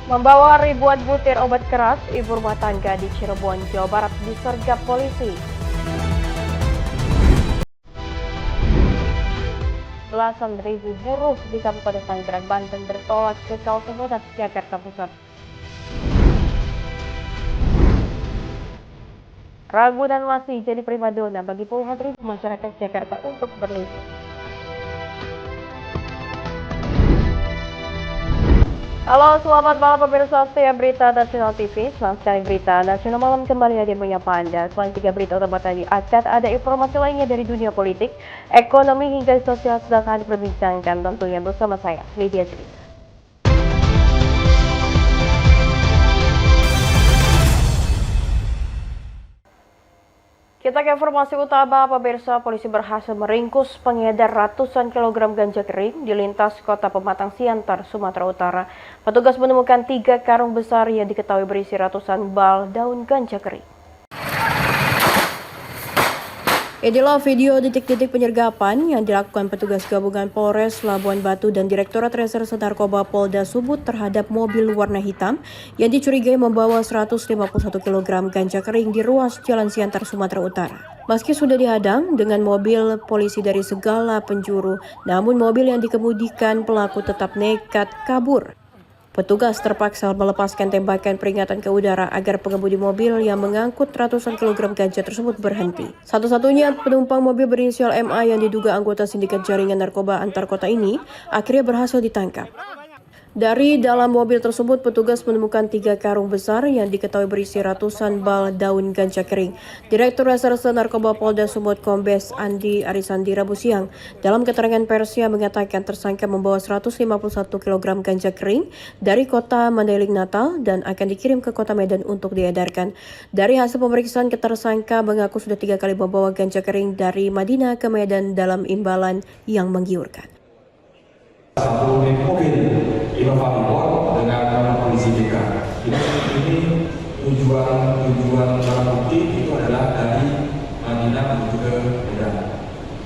Membawa ribuan butir obat keras, ibu rumah tangga di Cirebon, Jawa Barat disergap polisi. Belasan ribu buruh di Kabupaten Tanggerang, Banten bertolak ke kawasan Monas, Jakarta Pusat. Ragunan masih jadi primadona bagi puluhan ribu masyarakat Jakarta untuk berlibur. Halo, selamat malam pemirsa setia Berita Nasional TV. Selamat sekali Berita Nasional Malam kembali hadir menyapa Anda. Selain 3 berita utama tadi, akan ada informasi lainnya dari dunia politik, ekonomi hingga sosial sedang akan diperbincangkan tentunya bersama saya, Lydia Cerita. Kita ke informasi utama, pemirsa. Polisi berhasil meringkus pengedar ratusan kilogram ganja kering di lintas kota Pematang Siantar, Sumatera Utara. Petugas menemukan 3 karung besar yang diketahui berisi ratusan bal daun ganja kering. Inilah video detik-detik penyergapan yang dilakukan petugas gabungan Polres Labuan Batu dan Direktorat Reserse Narkoba Polda Sumut terhadap mobil warna hitam yang dicurigai membawa 151 kg ganja kering di ruas Jalan Siantar, Sumatera Utara. Meski sudah dihadang dengan mobil polisi dari segala penjuru, namun mobil yang dikemudikan pelaku tetap nekat kabur. Petugas terpaksa melepaskan tembakan peringatan ke udara agar pengemudi mobil yang mengangkut ratusan kilogram ganja tersebut berhenti. Satu-satunya penumpang mobil berinisial MA yang diduga anggota sindikat jaringan narkoba antar kota ini akhirnya berhasil ditangkap. Dari dalam mobil tersebut, petugas menemukan 3 karung besar yang diketahui berisi ratusan bal daun ganja kering. Direktur Reserse Narkoba Polda Sumut Kombes Andi Arisandi Rabu siang dalam keterangan persnya mengatakan tersangka membawa 151 kg ganja kering dari kota Mandailing Natal dan akan dikirim ke kota Medan untuk diedarkan. Dari hasil pemeriksaan, tersangka mengaku sudah 3 kali membawa ganja kering dari Madinah ke Medan dalam imbalan yang menggiurkan. Satu mobil Innova Import dengan polisi BK. Ini tujuan barang bukti itu adalah dari Madinah menuju ke Medan.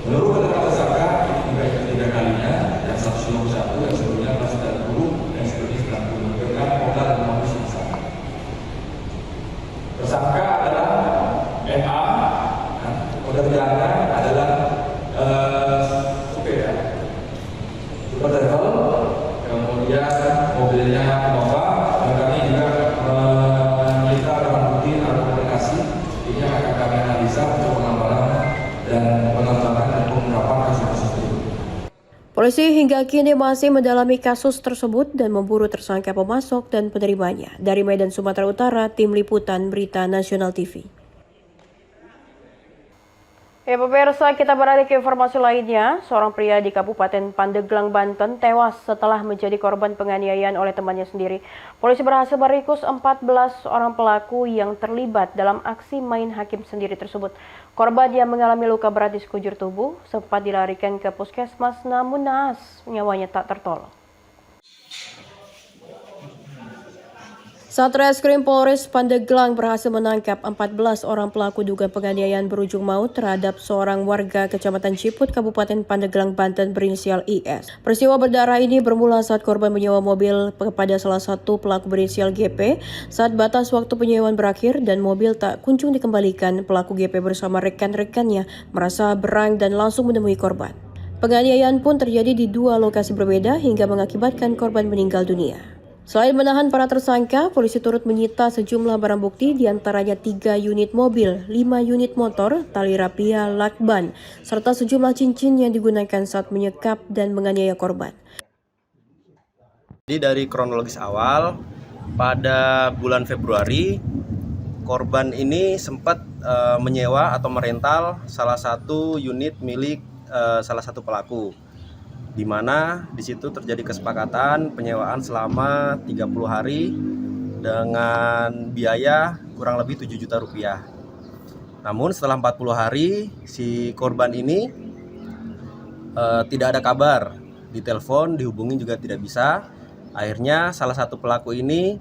Menurut keterangan tersangka, ini ketiga kalinya yang 151 yang sebelumnya 190 yang sebelumnya 90 dengan modal dan modus yang sama. Tersangka adalah MA, kode perjalanan adalah supir travel, kemudian mobilnya Innova, dan kami juga menyita barang bukti narkotikasi. Ini akan kami analisa untuk pengembangan dan pengembangan dan pengungkapan kasus-kasus itu. Polisi hingga kini masih mendalami kasus tersebut dan memburu tersangka pemasok dan penerimanya. Dari Medan, Sumatera Utara, Tim Liputan Berita Nasional TV. Ya pemirsa, kita beralih ke informasi lainnya. Seorang pria di Kabupaten Pandeglang, Banten tewas setelah menjadi korban penganiayaan oleh temannya sendiri. Polisi berhasil meringkus 14 orang pelaku yang terlibat dalam aksi main hakim sendiri tersebut. Korban yang mengalami luka berat di sekujur tubuh sempat dilarikan ke puskesmas, namun naas nyawanya tak tertolong. Satreskrim Polres Pandeglang berhasil menangkap 14 orang pelaku dugaan penganiayaan berujung maut terhadap seorang warga Kecamatan Ciput, Kabupaten Pandeglang, Banten berinisial IS. Peristiwa berdarah ini bermula saat korban menyewa mobil kepada salah satu pelaku berinisial GP saat batas waktu penyewaan berakhir dan mobil tak kunjung dikembalikan. Pelaku GP bersama rekan-rekannya merasa berang dan langsung menemui korban. Penganiayaan pun terjadi di 2 lokasi berbeda hingga mengakibatkan korban meninggal dunia. Selain menahan para tersangka, polisi turut menyita sejumlah barang bukti diantaranya 3 unit mobil, 5 unit motor, tali rapia, lakban, serta sejumlah cincin yang digunakan saat menyekap dan menganiaya korban. Jadi dari kronologis awal, pada bulan Februari, korban ini sempat menyewa atau merental salah satu unit milik salah satu pelaku, di mana di situ terjadi kesepakatan penyewaan selama 30 hari dengan biaya kurang lebih 7 juta rupiah. Namun setelah 40 hari si korban ini tidak ada kabar, ditelepon, dihubungi juga tidak bisa. Akhirnya salah satu pelaku ini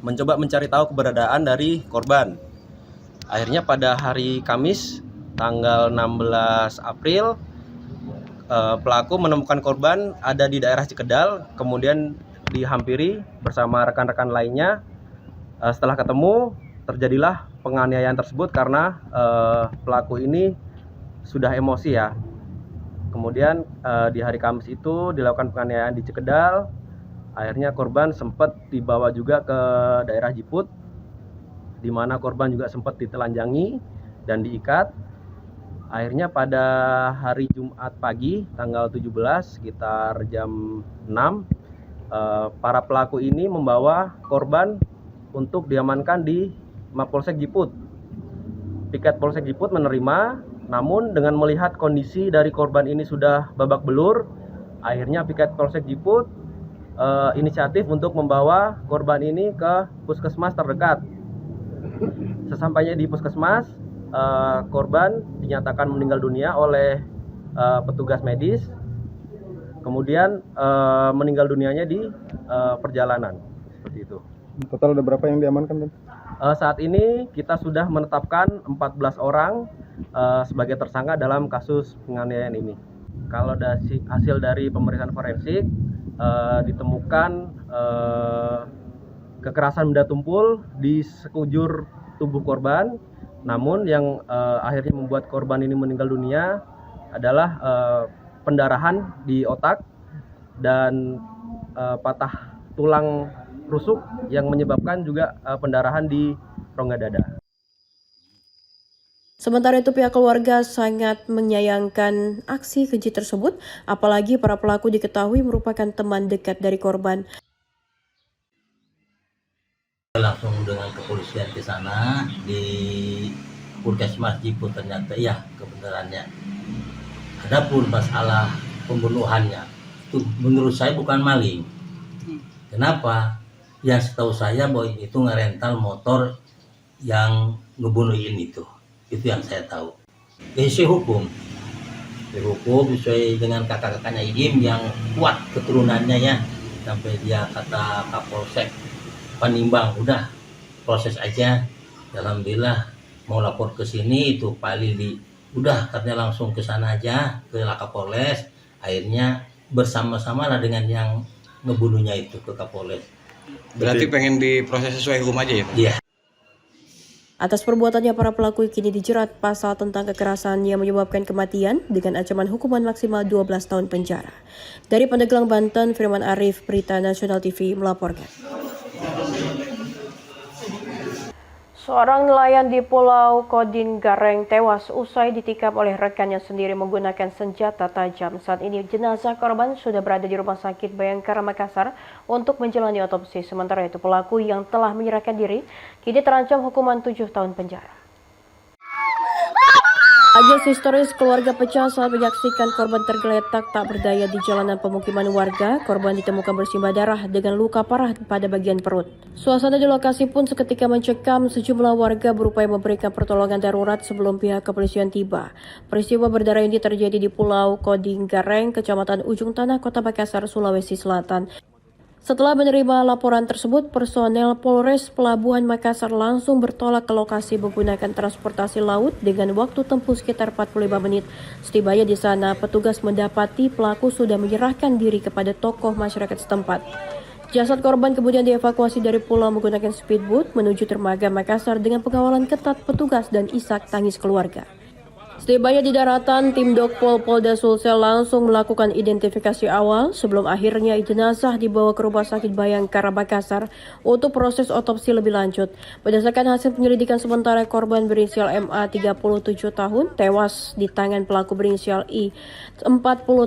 mencoba mencari tahu keberadaan dari korban. Akhirnya pada hari Kamis tanggal 16 April pelaku menemukan korban ada di daerah Cikedal, kemudian dihampiri bersama rekan-rekan lainnya. Setelah ketemu, terjadilah penganiayaan tersebut karena pelaku ini sudah emosi ya. Kemudian di hari Kamis itu dilakukan penganiayaan di Cekedal. Akhirnya korban sempat dibawa juga ke daerah Jiput, di mana korban juga sempat ditelanjangi dan diikat. Akhirnya pada hari Jumat pagi tanggal 17 sekitar jam 6, para pelaku ini membawa korban untuk diamankan di Mapolsek Jiput. Piket Polsek Jiput menerima, namun dengan melihat kondisi dari korban ini sudah babak belur, akhirnya Piket Polsek Jiput inisiatif untuk membawa korban ini ke puskesmas terdekat. Sesampainya di puskesmas, korban dinyatakan meninggal dunia oleh petugas medis. Kemudian meninggal dunianya di perjalanan, seperti itu. Total ada berapa yang diamankan? Saat ini kita sudah menetapkan 14 orang sebagai tersangka dalam kasus penganiayaan ini. Kalau dari hasil dari pemeriksaan forensik ditemukan kekerasan benda tumpul di sekujur tubuh korban. Namun yang akhirnya membuat korban ini meninggal dunia adalah pendarahan di otak dan patah tulang rusuk yang menyebabkan juga pendarahan di rongga dada. Sementara itu pihak keluarga sangat menyayangkan aksi keji tersebut, apalagi para pelaku diketahui merupakan teman dekat dari korban. Langsung dengan kepolisian ke sana di Puskesmas Jiput, ternyata ya kebenarannya. Adapun masalah pembunuhannya itu menurut saya bukan maling. Kenapa? Yang setahu saya bahwa itu ngerental motor yang ngebunuhin itu yang saya tahu. Ini hukum sesuai dengan kakak-kakaknya Idim yang kuat keturunannya ya, sampai dia kata Kapolsek penimbang udah proses aja. Alhamdulillah mau lapor ke sini itu Pak Lili udah katanya langsung ke sana aja ke Kapolres. Akhirnya bersama-sama lah dengan yang ngebunuhnya itu ke Kapolres. Berarti pengen diproses sesuai hukum aja ya Pak? Iya. Atas perbuatannya, para pelaku kini dijerat pasal tentang kekerasan yang menyebabkan kematian dengan ancaman hukuman maksimal 12 tahun penjara. Dari Pandeglang, Banten, Firman Arif, Berita Nasional TV melaporkan. Seorang nelayan di Pulau Kodin Gareng tewas usai ditikam oleh rekannya sendiri menggunakan senjata tajam. Saat ini jenazah korban sudah berada di Rumah Sakit Bayangkara Makassar untuk menjalani otopsi. Sementara itu pelaku yang telah menyerahkan diri kini terancam hukuman 7 tahun penjara. Agak historis, keluarga pecah saat menyaksikan korban tergeletak tak berdaya di jalanan pemukiman warga. Korban ditemukan bersimbah darah dengan luka parah pada bagian perut. Suasana di lokasi pun seketika mencekam. Sejumlah warga berupaya memberikan pertolongan darurat sebelum pihak kepolisian tiba. Peristiwa berdarah ini terjadi di Pulau Kodin Gareng, Kecamatan Ujung Tanah, Kota Makassar, Sulawesi Selatan. Setelah menerima laporan tersebut, personel Polres Pelabuhan Makassar langsung bertolak ke lokasi menggunakan transportasi laut dengan waktu tempuh sekitar 45 menit. Setibanya di sana, petugas mendapati pelaku sudah menyerahkan diri kepada tokoh masyarakat setempat. Jasad korban kemudian dievakuasi dari pulau menggunakan speedboat menuju dermaga Makassar dengan pengawalan ketat petugas dan isak tangis keluarga. Setibanya di daratan, tim Dokpol Polda Sulsel langsung melakukan identifikasi awal sebelum akhirnya jenazah dibawa ke Rumah Sakit Bayangkara Makassar untuk proses otopsi lebih lanjut. Berdasarkan hasil penyelidikan sementara, korban berinisial MA 37 tahun tewas di tangan pelaku berinisial I 40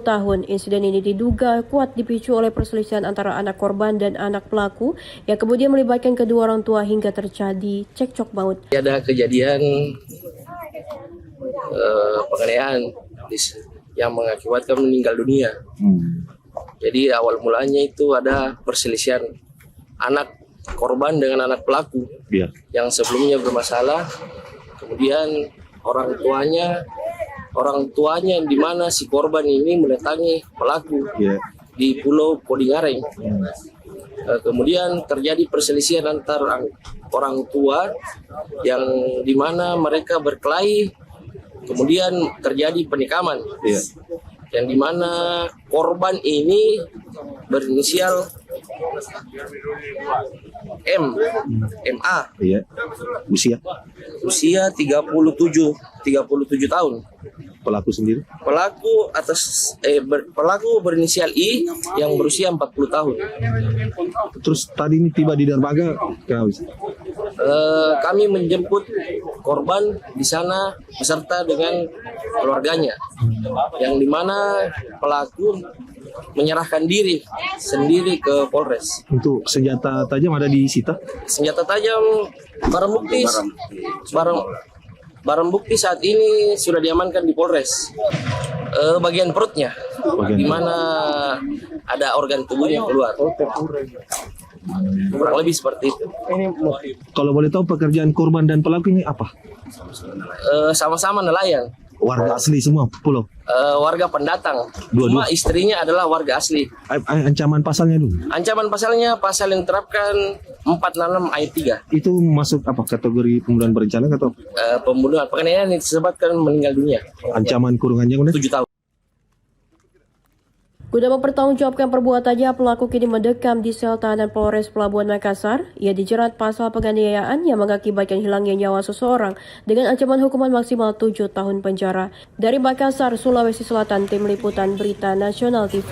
tahun. Insiden ini diduga kuat dipicu oleh perselisihan antara anak korban dan anak pelaku yang kemudian melibatkan kedua orang tua hingga terjadi cekcok maut. Ada kejadian penganiayaan yang mengakibatkan meninggal dunia. Jadi awal mulanya itu ada perselisihan anak korban dengan anak pelaku yang sebelumnya bermasalah. Kemudian orang tuanya di mana si korban ini mendatangi pelaku di Pulau Kodin Gareng. Kemudian terjadi perselisihan antara orang tua yang di mana mereka berkelahi. Kemudian terjadi penikaman, yang dimana korban ini berinisial MA. Iya. Usia 37 tahun. Pelaku sendiri? Pelaku berinisial I yang berusia 40 tahun. Terus tadi ini tiba di dermaga, kenapa? Kami menjemput korban di sana beserta dengan keluarganya, yang dimana pelaku menyerahkan diri sendiri ke Polres. Untuk senjata tajam ada di sita? Senjata tajam, barang bukti saat ini sudah diamankan di Polres. Bagian perutnya, di mana ada organ tubuhnya keluar. Kurang lebih seperti itu. Kalau boleh tahu pekerjaan korban dan pelaku ini apa? Sama-sama nelayan, Warga asli semua pulau? warga pendatang. Dua-dua. Cuma istrinya adalah warga asli. Ancaman pasalnya dulu? Ancaman pasalnya pasal yang diterapkan 466 ayat 3. Itu masuk apa, kategori pembunuhan berencana atau Pembunuhan. Penganiayaan yang disebabkan meninggal dunia. ancaman kurungannya udah? 7 tahun. Guna mempertanggungjawabkan perbuatannya, pelaku kini mendekam di sel tahanan Polres Pelabuhan Makassar. Ia dijerat pasal penganiayaan yang mengakibatkan hilangnya nyawa seseorang dengan ancaman hukuman maksimal 7 tahun penjara. Dari Makassar, Sulawesi Selatan, Tim Liputan Berita Nasional TV.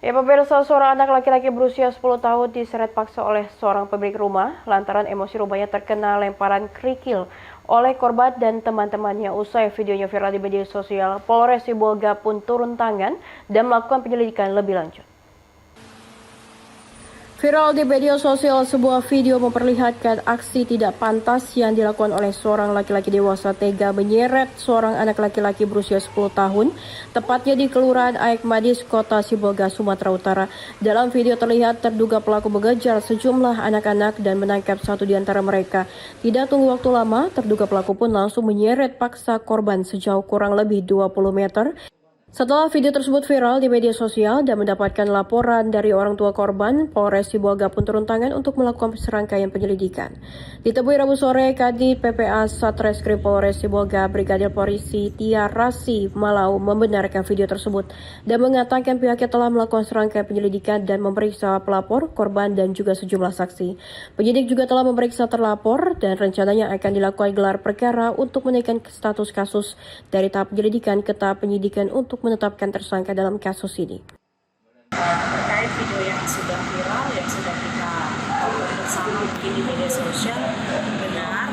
Ya pemirsa, seorang anak laki-laki berusia 10 tahun diseret paksa oleh seorang pemilik rumah lantaran emosi rumahnya terkena lemparan kerikil oleh korban dan teman-temannya. Usai videonya viral di media sosial, Polres Sibolga pun turun tangan dan melakukan penyelidikan lebih lanjut. Viral di media sosial, sebuah video memperlihatkan aksi tidak pantas yang dilakukan oleh seorang laki-laki dewasa tega menyeret seorang anak laki-laki berusia 10 tahun, tepatnya di Kelurahan Aek Madis, Kota Sibolga, Sumatera Utara. Dalam video terlihat terduga pelaku mengejar sejumlah anak-anak dan menangkap satu di antara mereka. Tidak tunggu waktu lama, terduga pelaku pun langsung menyeret paksa korban sejauh kurang lebih 20 meter. Setelah video tersebut viral di media sosial dan mendapatkan laporan dari orang tua korban, Polres Sibolga pun turun tangan untuk melakukan serangkaian penyelidikan. Ditemui Rabu sore, Kadit PPA Satreskrim Polres Sibolga Brigadir Polisi Tia Rasi Malau membenarkan video tersebut dan mengatakan pihaknya telah melakukan serangkaian penyelidikan dan memeriksa pelapor, korban, dan juga sejumlah saksi. Penyidik juga telah memeriksa terlapor dan rencananya akan dilakukan gelar perkara untuk menaikkan status kasus dari tahap penyelidikan ke tahap penyidikan untuk menetapkan tersangka dalam kasus ini. Terkait video yang sudah viral, yang sudah kita bersama mungkin di media sosial, benar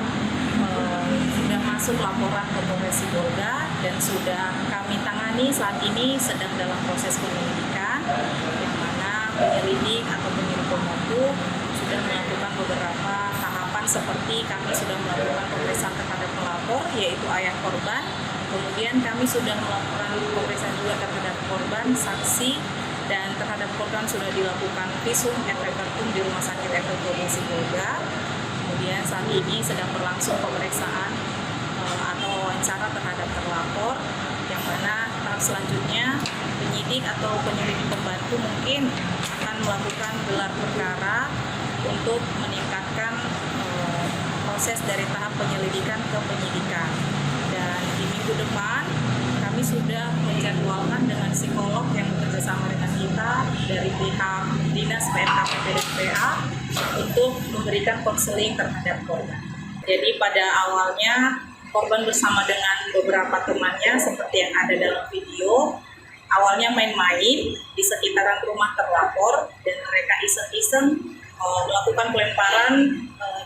sudah masuk laporan ke Polres Sibolga dan sudah kami tangani, saat ini sedang dalam proses penyelidikan, yang mana penyelidik atau penyelidik pembantu sudah melakukan beberapa tahapan seperti kami sudah melakukan pemeriksaan terhadap pelapor, yaitu ayah korban. Kemudian kami sudah melakukan pemeriksaan juga terhadap korban, saksi, dan terhadap korban sudah dilakukan visum et repertum di Rumah Sakit Efek Polda Sibolga. Kemudian saat ini sedang berlangsung pemeriksaan atau wawancara terhadap terlapor, yang mana tahap selanjutnya penyidik atau penyelidik pembantu mungkin akan melakukan gelar perkara untuk meningkatkan proses dari tahap penyelidikan ke penyidikan. Dan di minggu depan kami sudah menjadwalkan dengan psikolog yang bekerjasama dengan kita dari pihak Dinas PNKP dan PA untuk memberikan konseling terhadap korban. Jadi pada awalnya korban bersama dengan beberapa temannya seperti yang ada dalam video, awalnya main-main di sekitaran rumah terlapor dan mereka iseng-iseng melakukan pelemparan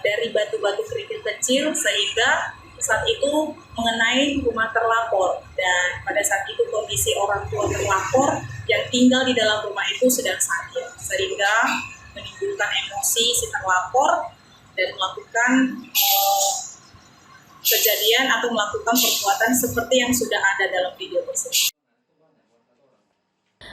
dari batu-batu kerikil kecil sehingga saat itu mengenai rumah terlapor, dan pada saat itu kondisi orang tua terlapor yang tinggal di dalam rumah itu sedang sakit sehingga menimbulkan emosi si terlapor dan melakukan kejadian atau melakukan perbuatan seperti yang sudah ada dalam video tersebut.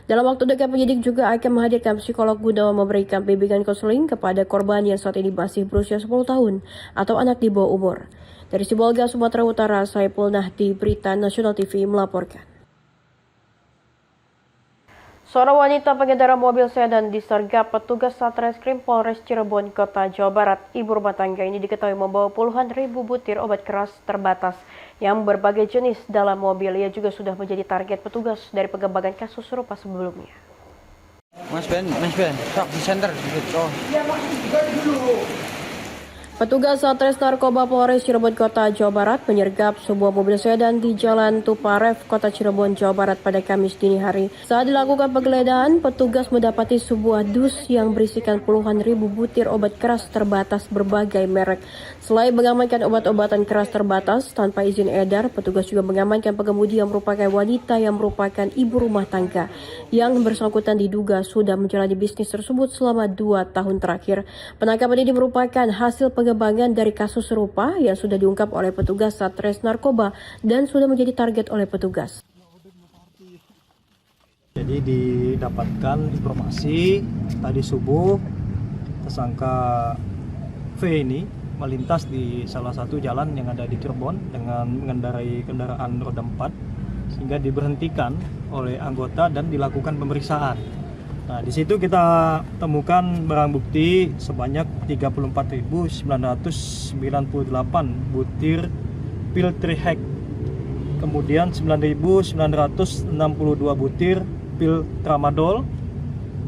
Dalam waktu dekat, penyidik juga akan menghadirkan psikolog guna memberikan bimbingan konseling kepada korban yang saat ini masih berusia 10 tahun atau anak di bawah umur. Dari Sibolga, Sumatera Utara, Saipul Nahdi, Berita Nasional TV melaporkan. Seorang wanita pengendara mobil sedan disergap petugas Satreskrim Polres Cirebon, Kota Jawa Barat. Ibu rumah tangga ini diketahui membawa puluhan ribu butir obat keras terbatas yang berbagai jenis dalam mobil. Ia juga sudah menjadi target petugas dari pengembangan kasus serupa sebelumnya. Mas Ben, sok di center gitu. Petugas Satres Narkoba Polres Cirebon Kota Jawa Barat menyergap sebuah mobil sedan di Jalan Tuparef, Kota Cirebon, Jawa Barat pada Kamis dini hari. Saat dilakukan penggeledahan, petugas mendapati sebuah dus yang berisikan puluhan ribu butir obat keras terbatas berbagai merek. Selain mengamankan obat-obatan keras terbatas tanpa izin edar, petugas juga mengamankan pengemudi yang merupakan wanita yang merupakan ibu rumah tangga. Yang bersangkutan diduga sudah menjalani bisnis tersebut selama 2 tahun terakhir. Penangkapan ini merupakan hasil pengembangan dari kasus serupa yang sudah diungkap oleh petugas Satres Narkoba dan sudah menjadi target oleh petugas. Jadi didapatkan informasi tadi subuh tersangka V ini melintas di salah satu jalan yang ada di Cirebon dengan mengendarai kendaraan roda 4 sehingga diberhentikan oleh anggota dan dilakukan pemeriksaan. Nah, di situ kita temukan barang bukti sebanyak 34.998 butir pil Trihek. Kemudian 9.962 butir pil Tramadol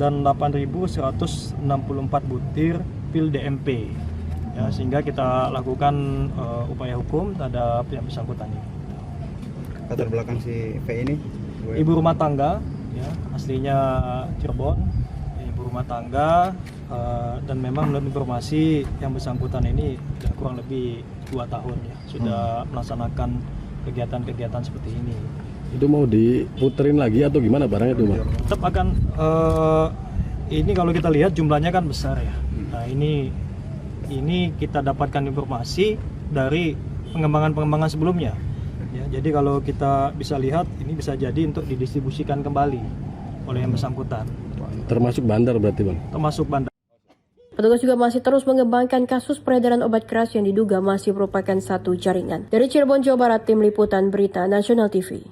dan 8.164 butir pil DMP. Ya, sehingga kita lakukan upaya hukum terhadap yang bersangkutan ini. Latar belakang si V ini? Ibu rumah tangga, ya, aslinya Cirebon, ibu rumah tangga, dan memang menurut informasi yang bersangkutan ini sudah kurang lebih 2 tahun ya sudah melaksanakan kegiatan-kegiatan seperti ini. Itu mau diputerin lagi atau gimana barangnya itu, Mas? Tetap akan ini kalau kita lihat jumlahnya kan besar ya. Nah, ini kita dapatkan informasi dari pengembangan sebelumnya. Ya, jadi kalau kita bisa lihat ini bisa jadi untuk didistribusikan kembali oleh yang bersangkutan. Termasuk bandar berarti, Bang? Termasuk bandar. Petugas juga masih terus mengembangkan kasus peredaran obat keras yang diduga masih merupakan satu jaringan. Dari Cirebon, Jawa Barat, Tim Liputan Berita Nasional TV.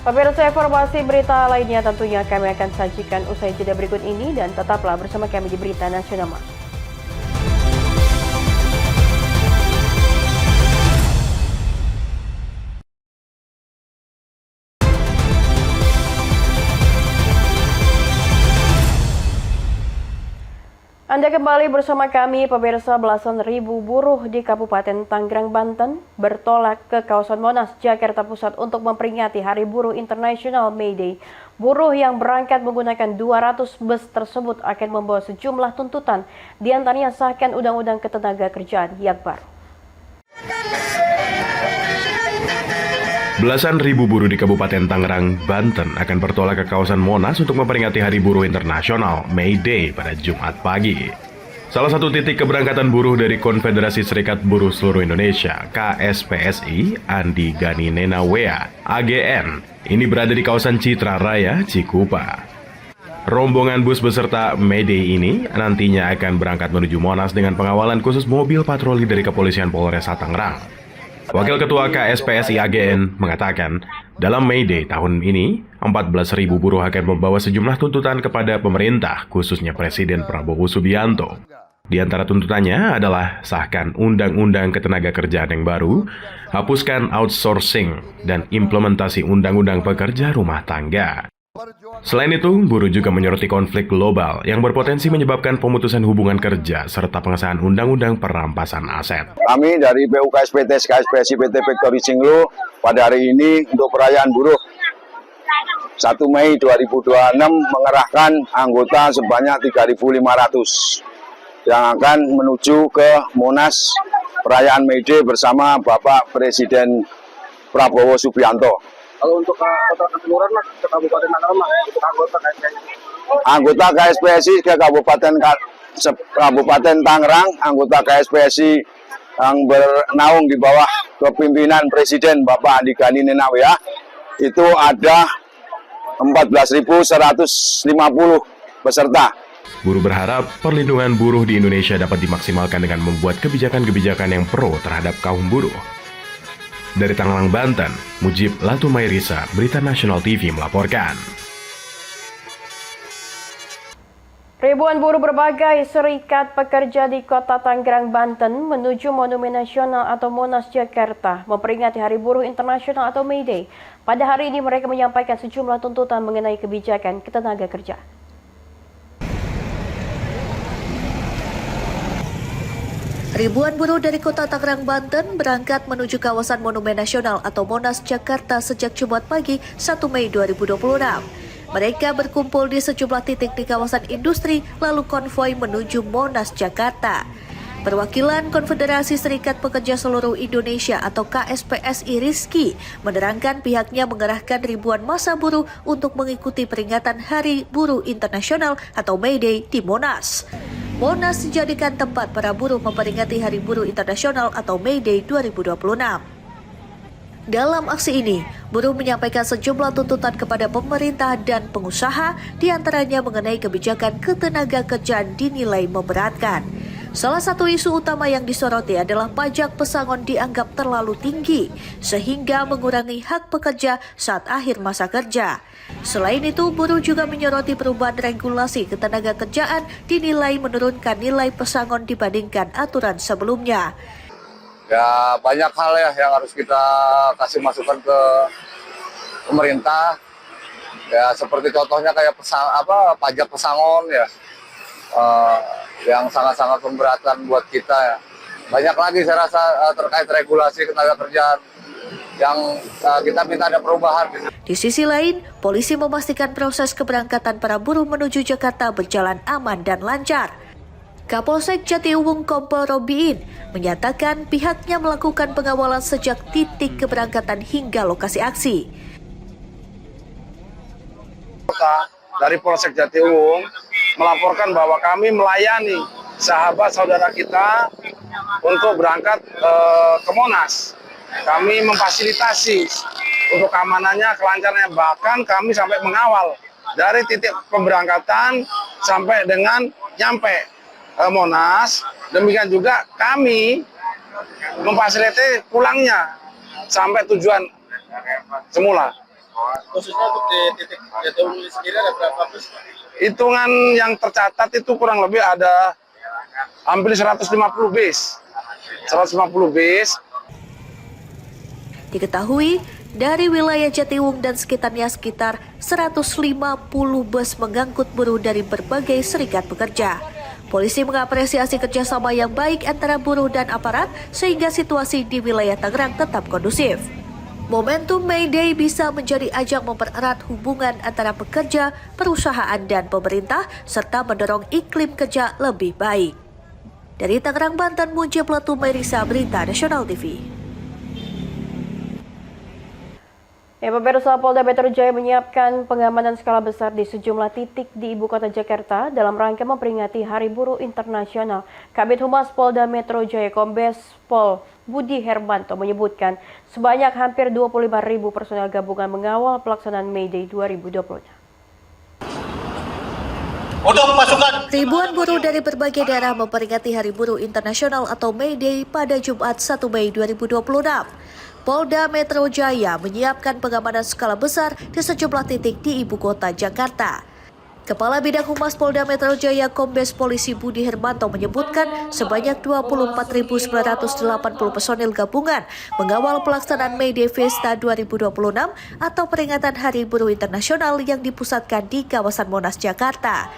Pemirsa, informasi berita lainnya tentunya kami akan sajikan usai jeda berikut ini dan tetaplah bersama kami di Berita Nasional. Anda kembali bersama kami, pemirsa. Belasan ribu buruh di Kabupaten Tangerang, Banten bertolak ke kawasan Monas, Jakarta Pusat untuk memperingati Hari Buruh Internasional May Day. Buruh yang berangkat menggunakan 200 bus tersebut akan membawa sejumlah tuntutan, diantaranya sahkan Undang-Undang Ketenagakerjaan yang baru. Belasan ribu buruh di Kabupaten Tangerang, Banten akan bertolak ke kawasan Monas untuk memperingati Hari Buruh Internasional May Day pada Jumat pagi. Salah satu titik keberangkatan buruh dari Konfederasi Serikat Buruh Seluruh Indonesia (KSPSI) Andi Gani Nenawea (AGN) ini berada di kawasan Citra Raya, Cikupa. Rombongan bus beserta May Day ini nantinya akan berangkat menuju Monas dengan pengawalan khusus mobil patroli dari Kepolisian Polres Tangerang. Wakil Ketua KSPSI AGN mengatakan, dalam May Day tahun ini, 14.000 buruh akan membawa sejumlah tuntutan kepada pemerintah, khususnya Presiden Prabowo Subianto. Di antara tuntutannya adalah sahkan Undang-Undang Ketenagakerjaan yang baru, hapuskan outsourcing, dan implementasi Undang-Undang Pekerja Rumah Tangga. Selain itu, buruh juga menyoroti konflik global yang berpotensi menyebabkan pemutusan hubungan kerja serta pengesahan Undang-Undang Perampasan Aset. Kami dari PUKSPT KSPSI PT Factory Singlo pada hari ini untuk perayaan buruh 1 Mei 2026 mengerahkan anggota sebanyak 3.500 yang akan menuju ke Monas perayaan May Day bersama Bapak Presiden Prabowo Subianto. Kalau untuk kota keseluruhan Mas, ke Kabupaten Tangerang Mas, untuk anggota KSPSI. Anggota KSPSI ke Kabupaten Tangerang, anggota KSPSI yang bernaung di bawah kepimpinan Presiden Bapak Andi Gani Nenawea itu ada 14.150 peserta. Buruh berharap perlindungan buruh di Indonesia dapat dimaksimalkan dengan membuat kebijakan-kebijakan yang pro terhadap kaum buruh. Dari Tangerang, Banten, Mujib Latumairisa, Berita Nasional TV melaporkan. Ribuan buruh berbagai serikat pekerja di Kota Tangerang, Banten menuju Monumen Nasional atau Monas, Jakarta memperingati Hari Buruh Internasional atau May Day. Pada hari ini mereka menyampaikan sejumlah tuntutan mengenai kebijakan ketenaga kerja. Ribuan buruh dari Kota Tangerang, Banten berangkat menuju kawasan Monumen Nasional atau Monas, Jakarta sejak Jumat pagi 1 Mei 2026. Mereka berkumpul di sejumlah titik di kawasan industri lalu konvoi menuju Monas, Jakarta. Perwakilan Konfederasi Serikat Pekerja Seluruh Indonesia atau KSPSI Rizky menerangkan pihaknya mengerahkan ribuan massa buruh untuk mengikuti peringatan Hari Buruh Internasional atau May Day di Monas. Monas dijadikan tempat para buruh memperingati Hari Buruh Internasional atau May Day 2026. Dalam aksi ini, buruh menyampaikan sejumlah tuntutan kepada pemerintah dan pengusaha, diantaranya mengenai kebijakan ketenaga kerjaan dinilai memberatkan. Salah satu isu utama yang disoroti adalah pajak pesangon dianggap terlalu tinggi, sehingga mengurangi hak pekerja saat akhir masa kerja. Selain itu, buruh juga menyoroti perubahan regulasi ketenaga kerjaan dinilai menurunkan nilai pesangon dibandingkan aturan sebelumnya. Ya banyak hal ya yang harus kita kasih masukan ke pemerintah. Ya seperti contohnya kayak pajak pesangon ya, yang sangat-sangat memberatkan buat kita ya. Banyak lagi saya rasa terkait regulasi ketenaga kerjaan yang kita minta ada perubahan. Di sisi lain, polisi memastikan proses keberangkatan para buruh menuju Jakarta berjalan aman dan lancar. Kapolsek Jatiuwung Kompol Robiin menyatakan pihaknya melakukan pengawalan sejak titik keberangkatan hingga lokasi aksi. Dari Polsek Jatiuwung melaporkan bahwa kami melayani sahabat saudara kita untuk berangkat ke Monas. Kami memfasilitasi untuk keamanannya, kelancarannya, bahkan kami sampai mengawal dari titik pemberangkatan sampai dengan nyampe Monas. Demikian juga kami memfasilitasi pulangnya sampai tujuan semula. Khususnya untuk di titik Jatiuwung sendiri ada berapa bus? Hitungan yang tercatat itu kurang lebih ada hampir 150 bis. 150 bis. Diketahui, dari wilayah Jatiuwung dan sekitarnya sekitar 150 bus mengangkut buruh dari berbagai serikat pekerja. Polisi mengapresiasi kerjasama yang baik antara buruh dan aparat sehingga situasi di wilayah Tangerang tetap kondusif. Momentum May Day bisa menjadi ajang mempererat hubungan antara pekerja, perusahaan, dan pemerintah, serta mendorong iklim kerja lebih baik. Dari Tangerang, Banten, Mujib Latumairisa, Berita Nasional TV. Pemirsa, Polda Metro Jaya menyiapkan pengamanan skala besar di sejumlah titik di Ibu Kota Jakarta dalam rangka memperingati Hari Buruh Internasional. Kabid Humas Polda Metro Jaya Kombes Pol Budi Hermanto menyebutkan sebanyak hampir 25.000 personel gabungan mengawal pelaksanaan May Day 2020. Ribuan buruh dari berbagai daerah memperingati Hari Buruh Internasional atau May Day pada Jumat 1 Mei 2026. Polda Metro Jaya menyiapkan pengamanan skala besar di sejumlah titik di Ibu Kota Jakarta. Kepala Bidang Humas Polda Metro Jaya Kombes Polisi Budi Hermanto menyebutkan sebanyak 24.980 personil gabungan mengawal pelaksanaan May Day Fiesta 2026 atau peringatan Hari Buruh Internasional yang dipusatkan di kawasan Monas, Jakarta.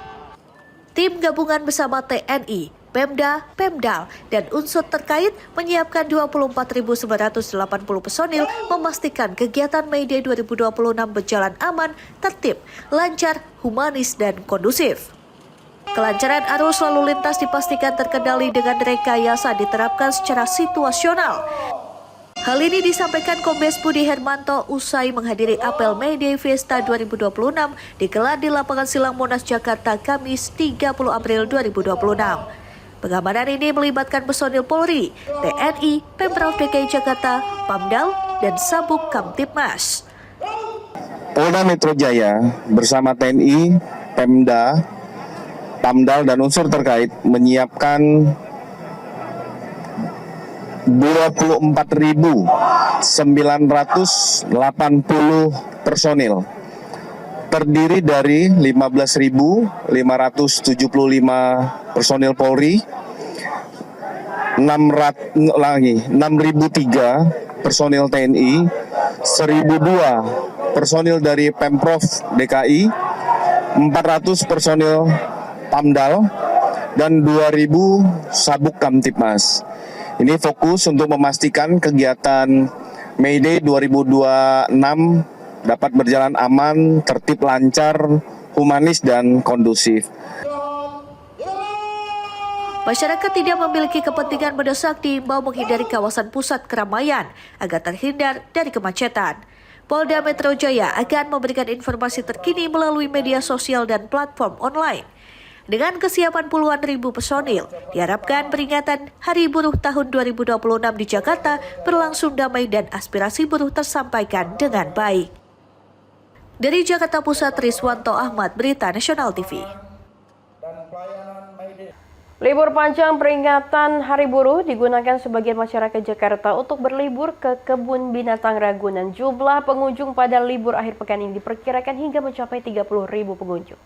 Tim gabungan bersama TNI, Pemda, Pemdal, dan unsur terkait menyiapkan 24.980 personil memastikan kegiatan May Day 2026 berjalan aman, tertib, lancar, humanis, dan kondusif. Kelancaran arus lalu lintas dipastikan terkendali dengan rekayasa diterapkan secara situasional. Hal ini disampaikan Kombes Budi Hermanto usai menghadiri apel May Day Fiesta 2026 digelar di Lapangan Silang Monas, Jakarta, Kamis 30 April 2026. Pengamanan ini melibatkan personil Polri, TNI, Pemprov DKI Jakarta, Pamdal, dan Sabuk Kamtibmas. Polda Metro Jaya bersama TNI, Pemda, Pamdal, dan unsur terkait menyiapkan 24.980 personil. Terdiri dari 15.575 personil Polri, 6.003 personil TNI, 1.002 personil dari Pemprov DKI, 400 personil Pamdal, dan 2.000 sabuk Kamtipmas. Ini fokus untuk memastikan kegiatan May Day 2026 dapat berjalan aman, tertib, lancar, humanis, dan kondusif. Masyarakat tidak memiliki kepentingan mendesak diimbau menghindari kawasan pusat keramaian agar terhindar dari kemacetan. Polda Metro Jaya akan memberikan informasi terkini melalui media sosial dan platform online. Dengan kesiapan puluhan ribu personil, diharapkan peringatan Hari Buruh tahun 2026 di Jakarta berlangsung damai dan aspirasi buruh tersampaikan dengan baik. Dari Jakarta Pusat, Riswanto Ahmad, Berita Nasional TV. Libur panjang peringatan Hari Buruh digunakan sebagian masyarakat Jakarta untuk berlibur ke Kebun Binatang Ragunan. Jumlah pengunjung pada libur akhir pekan ini diperkirakan hingga mencapai 30.000 pengunjung.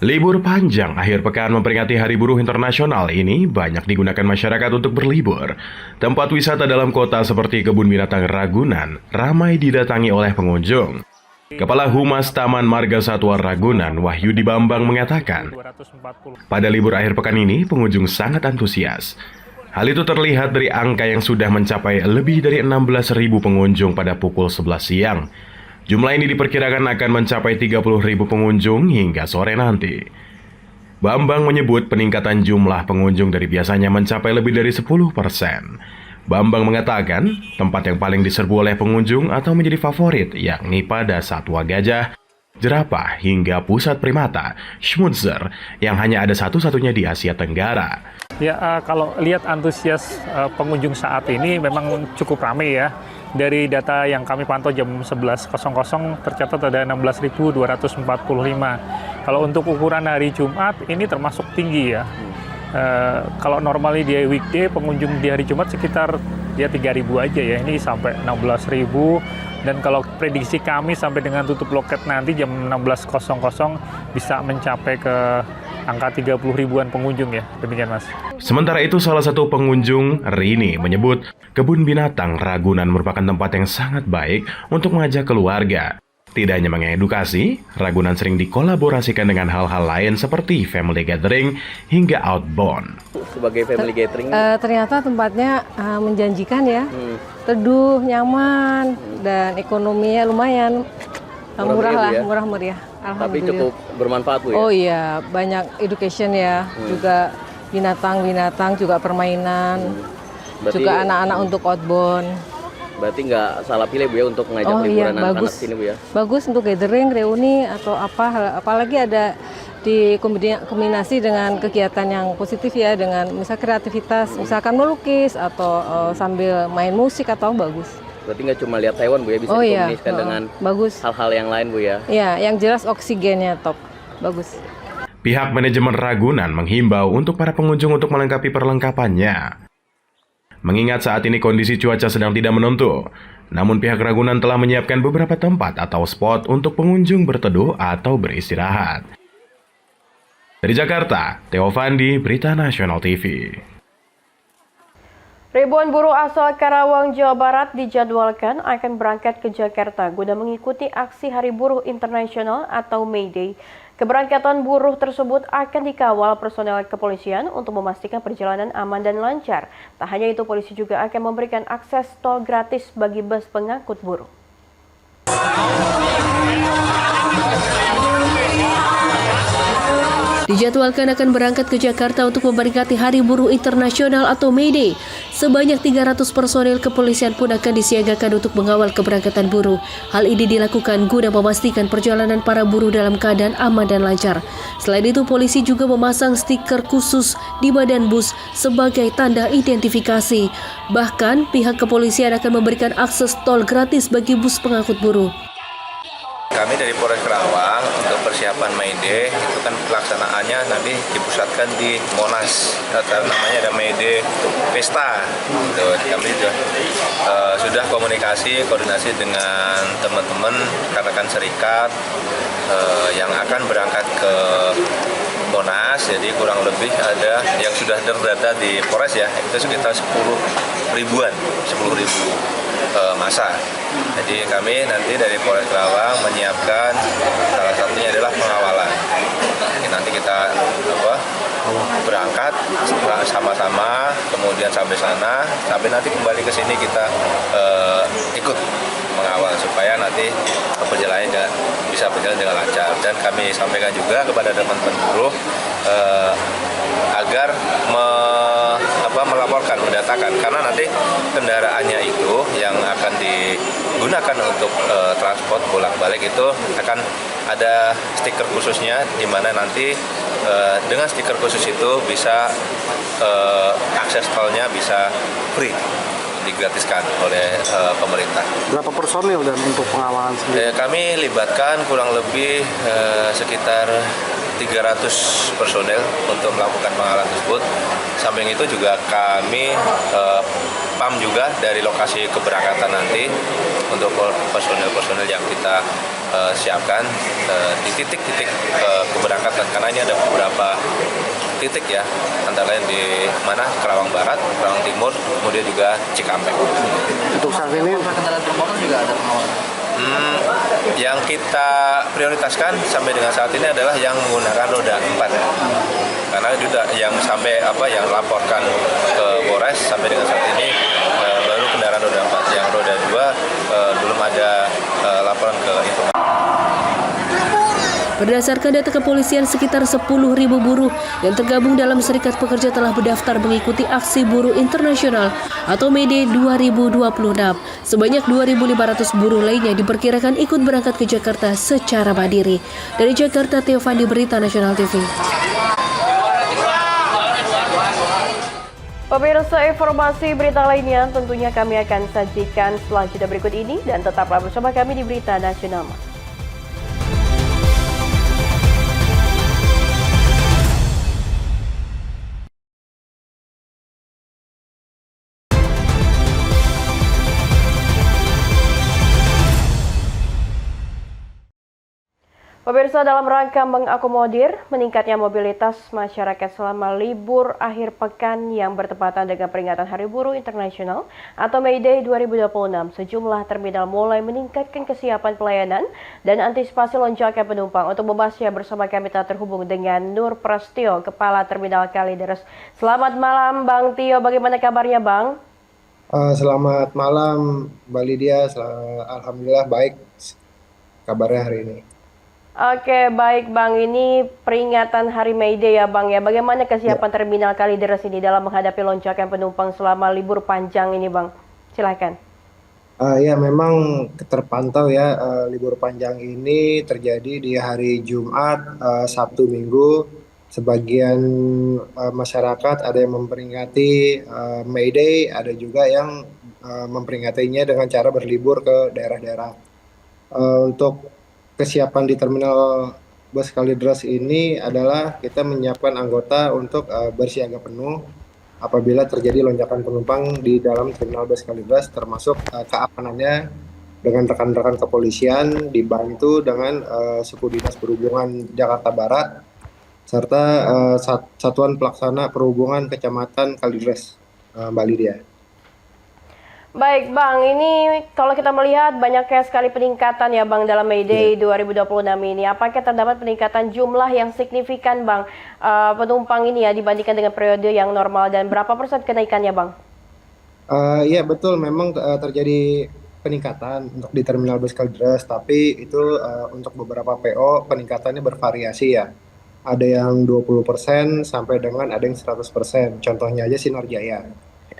Libur panjang akhir pekan memperingati Hari Buruh Internasional ini banyak digunakan masyarakat untuk berlibur. Tempat wisata dalam kota seperti Kebun Binatang Ragunan ramai didatangi oleh pengunjung. Kepala Humas Taman Marga Satwa Ragunan, Wahyudi Bambang, mengatakan, pada libur akhir pekan ini pengunjung sangat antusias. Hal itu terlihat dari angka yang sudah mencapai lebih dari 16.000 pengunjung pada pukul 11 siang. Jumlah ini diperkirakan akan mencapai 30.000 pengunjung hingga sore nanti. Bambang menyebut peningkatan jumlah pengunjung dari biasanya mencapai lebih dari 10%. Bambang mengatakan tempat yang paling diserbu oleh pengunjung atau menjadi favorit yakni pada satwa gajah, jerapah hingga pusat primata, Schmutzer, yang hanya ada satu-satunya di Asia Tenggara. Ya, kalau lihat antusias pengunjung saat ini memang cukup ramai ya. Dari data yang kami pantau jam 11.00 tercatat ada 16.245. Kalau untuk ukuran hari Jumat ini termasuk tinggi ya. Kalau normally di weekday pengunjung di hari Jumat sekitar ya 3.000 aja ya. Ini sampai 16.000 dan kalau prediksi kami sampai dengan tutup loket nanti jam 16.00 bisa mencapai ke angka 30 ribuan pengunjung ya. Demikian Mas. Sementara itu salah satu pengunjung, Rini, menyebut Kebun Binatang Ragunan merupakan tempat yang sangat baik untuk mengajak keluarga. Tidak hanya mengedukasi, Ragunan sering dikolaborasikan dengan hal-hal lain seperti family gathering hingga outbound. Sebagai family gathering? Ternyata tempatnya menjanjikan ya, teduh, nyaman, dan ekonominya lumayan. Murah lah, ya? Murah meriah. Tapi cukup bermanfaat Bu ya? Oh iya, banyak education ya, juga binatang-binatang, juga permainan, juga anak-anak untuk outbound. Berarti nggak salah pilih Bu ya untuk ngajak liburan anak-anak sini Bu ya? Bagus untuk gathering, reuni, atau apalagi ada dikombinasi dengan kegiatan yang positif ya, dengan misal kreativitas, misalkan melukis atau sambil main musik atau bagus. Berarti nggak cuma lihat Taiwan Bu ya, bisa dikombinasikan dengan hal-hal yang lain Bu ya? Iya, yang jelas oksigennya top, bagus. Pihak manajemen Ragunan menghimbau untuk para pengunjung untuk melengkapi perlengkapannya. Mengingat saat ini kondisi cuaca sedang tidak menentu, namun pihak Ragunan telah menyiapkan beberapa tempat atau spot untuk pengunjung berteduh atau beristirahat. Dari Jakarta, Theo Fandi, Berita Nasional TV. Ribuan buruh asal Karawang, Jawa Barat dijadwalkan akan berangkat ke Jakarta guna mengikuti aksi Hari Buruh Internasional atau May Day. Keberangkatan buruh tersebut akan dikawal personel kepolisian untuk memastikan perjalanan aman dan lancar. Tak hanya itu, polisi juga akan memberikan akses tol gratis bagi bus pengangkut buruh. Dijadwalkan akan berangkat ke Jakarta untuk memperingati Hari Buruh Internasional atau May Day. Sebanyak 300 personel kepolisian pun akan disiagakan untuk mengawal keberangkatan buruh. Hal ini dilakukan guna memastikan perjalanan para buruh dalam keadaan aman dan lancar. Selain itu, polisi juga memasang stiker khusus di badan bus sebagai tanda identifikasi. Bahkan, pihak kepolisian akan memberikan akses tol gratis bagi bus pengangkut buruh. kami dari Polres Karawang untuk persiapan May Day itu kan pelaksanaannya nanti dipusatkan di Monas, namanya ada May Day Pesta. Kami sudah koordinasi dengan teman-teman rekan-rekan serikat yang akan berangkat ke Monas, jadi kurang lebih ada yang sudah terdata di Polres ya, itu sekitar 10.000 masa. Jadi kami nanti dari Polres Karawang menyiapkan salah satunya adalah pengawalan. Jadi nanti kita berangkat sama-sama, kemudian sampai sana, sampai nanti kembali ke sini kita ikut mengawal supaya nanti perjalanannya bisa berjalan dengan lancar. Dan kami sampaikan juga kepada teman-teman buruh agar melaporkan, mendatakan, karena nanti kendaraannya itu yang akan digunakan untuk transport bolak-balik itu akan ada stiker khususnya, di mana nanti dengan stiker khusus itu bisa akses tolnya bisa free, digratiskan oleh pemerintah. Berapa personil dan untuk pengawalan sendiri? Kami libatkan kurang lebih sekitar 300 personel untuk melakukan pengawalan tersebut. Samping itu juga kami PAM juga dari lokasi keberangkatan nanti untuk personel-personel yang kita siapkan di titik-titik keberangkatan, karena ini ada beberapa titik ya, antara lain di mana Karawang Barat, Karawang Timur, kemudian juga Cikampek. Untuk saat ini kendaraan bermotor juga ada pengawalan. Yang kita prioritaskan sampai dengan saat ini adalah yang menggunakan roda 4, karena juga yang sampai yang laporkan ke Polres sampai dengan saat ini baru kendaraan roda 4, yang roda 2 belum ada laporan ke informasi. Berdasarkan data kepolisian, sekitar 10.000 buruh yang tergabung dalam Serikat Pekerja telah berdaftar mengikuti Aksi Buruh Internasional atau May Day 2026. Sebanyak 2.500 buruh lainnya diperkirakan ikut berangkat ke Jakarta secara mandiri. Dari Jakarta, Teofandi, Berita Nasional TV. Pemirsa, informasi berita lainnya tentunya kami akan sajikan setelah jeda berikut ini, dan tetaplah bersama kami di Berita Nasional. Pemirsa, dalam rangka mengakomodir meningkatnya mobilitas masyarakat selama libur akhir pekan yang bertepatan dengan peringatan Hari Buruh Internasional atau May Day 2026, sejumlah terminal mulai meningkatkan kesiapan pelayanan dan antisipasi lonjakan penumpang. Untuk membahasnya bersama kami telah terhubung dengan Nur Prastio, Kepala Terminal Kalideres. Selamat malam Bang Tio, bagaimana kabarnya Bang? Selamat malam Mbak Lydia, alhamdulillah baik kabarnya hari ini. Oke, baik Bang, ini peringatan Hari May Day ya Bang ya. Bagaimana kesiapan Terminal Kalideres ini dalam menghadapi lonjakan penumpang selama libur panjang ini Bang? Silakan. Ya, memang terpantau ya, libur panjang ini terjadi di hari Jumat, Sabtu, Minggu. Sebagian masyarakat ada yang memperingati May Day, ada juga yang memperingatinya dengan cara berlibur ke daerah-daerah. Untuk kesiapan di terminal bus Kalideres ini adalah kita menyiapkan anggota untuk bersiaga penuh apabila terjadi lonjakan penumpang di dalam terminal bus Kalideres, termasuk keamanannya dengan rekan-rekan kepolisian dibantu dengan suku dinas perhubungan Jakarta Barat serta Satuan Pelaksana Perhubungan Kecamatan Kalideres, Mbak Lydia. Baik Bang, ini kalau kita melihat banyaknya sekali peningkatan ya Bang dalam May Day 2026 ini. Apakah terdapat peningkatan jumlah yang signifikan Bang penumpang ini ya dibandingkan dengan periode yang normal, dan berapa persen kenaikannya Bang? Iya betul, memang terjadi peningkatan untuk di terminal bus Kalideres, tapi itu untuk beberapa PO peningkatannya bervariasi ya. Ada yang 20% sampai dengan ada yang 100%. Contohnya aja Sinar Jaya.